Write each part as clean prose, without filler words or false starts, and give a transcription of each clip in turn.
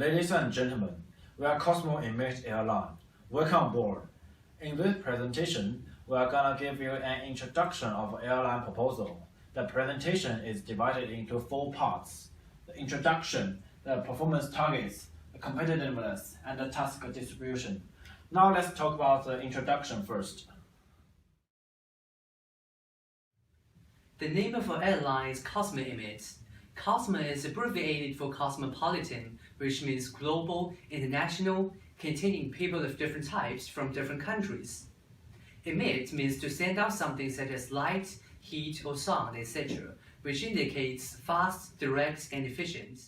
Ladies and gentlemen, we are Cosmo-emit Airline. Welcome aboard. In this presentation, we are gonna give you an introduction of airline proposal. The presentation is divided into 4 parts: the introduction, the performance targets, the competitiveness, and the task distribution. Now let's talk about the introduction first. The name of our airline is Cosmo-emit. Cosmo is abbreviated for cosmopolitan, which means global, international, containing people of different types from different countries. Emit means to send out something such as light, heat, or sound, etc., which indicates fast, direct, and efficient.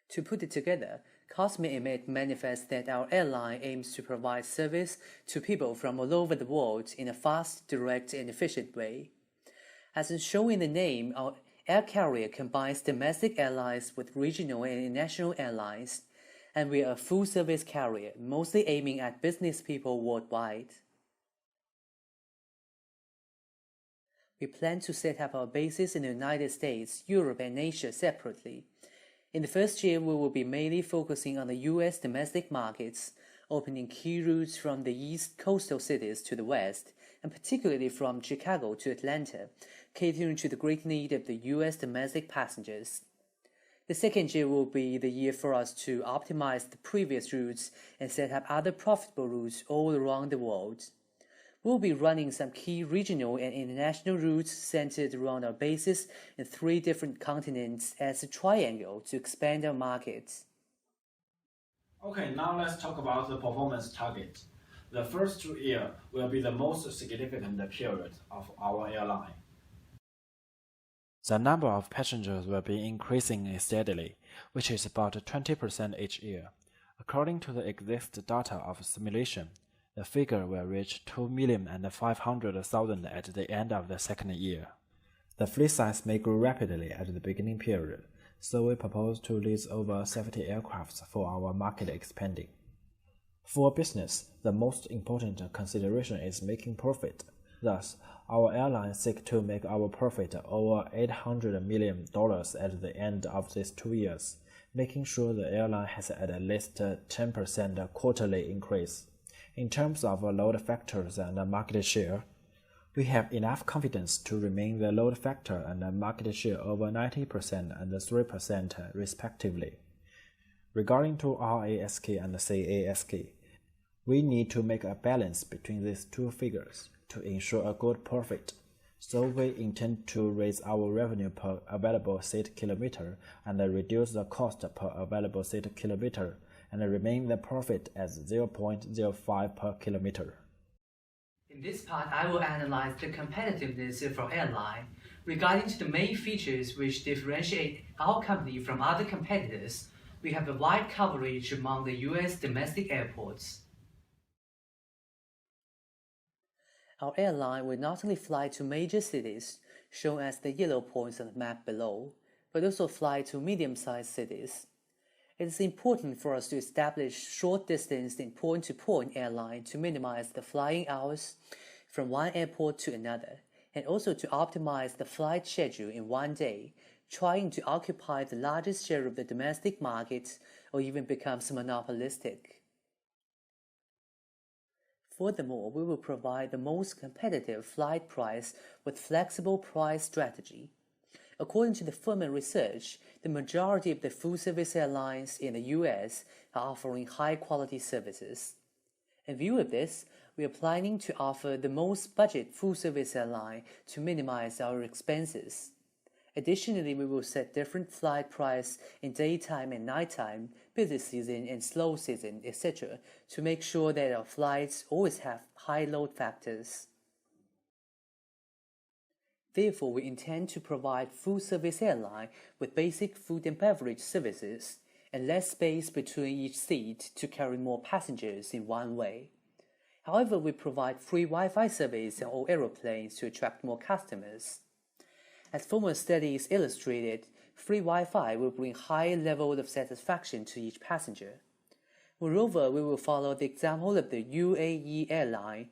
To put it together, Cosmo-emit manifests that our airline aims to provide service to people from all over the world in a fast, direct, and efficient way. As is shown in the name, our air carrier combines domestic airlines with regional and international airlines, and we are a full-service carrier, mostly aiming at business people worldwide. We plan to set up our bases in the United States, Europe, and Asia separately. In the first year, we will be mainly focusing on the US domestic markets, opening key routes from the east coastal cities to the west, and particularly from Chicago to Atlanta, catering to the great need of the US domestic passengers. The second year will be the year for us to optimize the previous routes and set up other profitable routes all around the world. We'll be running some key regional and international routes centered around our bases in 3 different continents as a triangle to expand our markets. Okay, now let's talk about the performance target. The first 2 years will be the most significant period of our airline. The number of passengers will be increasing steadily, which is about 20% each year. According to the existing data of simulation, the figure will reach 2,500,000 at the end of the second year. The fleet size may grow rapidly at the beginning period, so we propose to lease over 70 aircraft for our market expanding. For business, the most important consideration is making profit. Thus, our airline seeks to make our profit over $800 million at the end of these 2 years, making sure the airline has at least 10% quarterly increase. In terms of load factors and market share, we have enough confidence to remain the load factor and market share over 90% and 3% respectively. Regarding to RASK and CASK, we need to make a balance between these 2 figures to ensure a good profit. So we intend to raise our revenue per available seat kilometer and reduce the cost per available seat kilometer and remain the profit as 0.05 per kilometer. In this part, I will analyze the competitiveness of our airline. Regarding to the main features which differentiate our company from other competitors, we have a wide coverage among the US domestic airports. Our airline will not only fly to major cities, shown as the yellow points on the map below, but also fly to medium-sized cities. It is important for us to establish short-distance and point-to-point airline to minimize the flying hours from one airport to another, and also to optimize the flight schedule in one day, trying to occupy the largest share of the domestic market or even become monopolistic. Furthermore, we will provide the most competitive flight price with flexible price strategy. According to the Furman research, the majority of the full-service airlines in the US are offering high-quality services. In view of this, we are planning to offer the most budget full-service airline to minimize our expenses. Additionally, we will set different flight price in daytime and nighttime, busy season and slow season, etc., to make sure that our flights always have high load factors. Therefore, we intend to provide full-service airline with basic food and beverage services and less space between each seat to carry more passengers in one way. However, we provide free Wi-Fi service on all aeroplanes to attract more customers. As former studies illustrated, free Wi-Fi will bring high level of satisfaction to each passenger. Moreover, we will follow the example of the UAE airline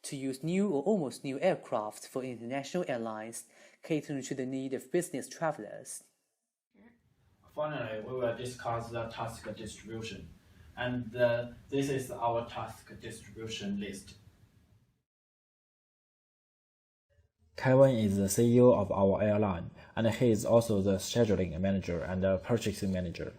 to use new or almost new aircraft for international airlines, catering to the need of business travelers. Finally, we will discuss the task distribution. And this is our task distribution list. Kaiwen is the CEO of our airline, and he is also the scheduling manager and the purchasing manager.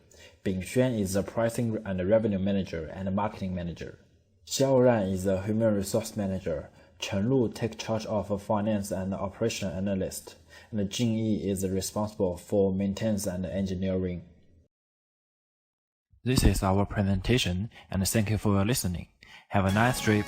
Bingxuan is the pricing and revenue manager and marketing manager. Xiaoran is the human resource manager. Chen takes charge of finance and operation analyst. And Jingyi is responsible for maintenance and engineering. This is our presentation, and thank you for listening. Have a nice trip.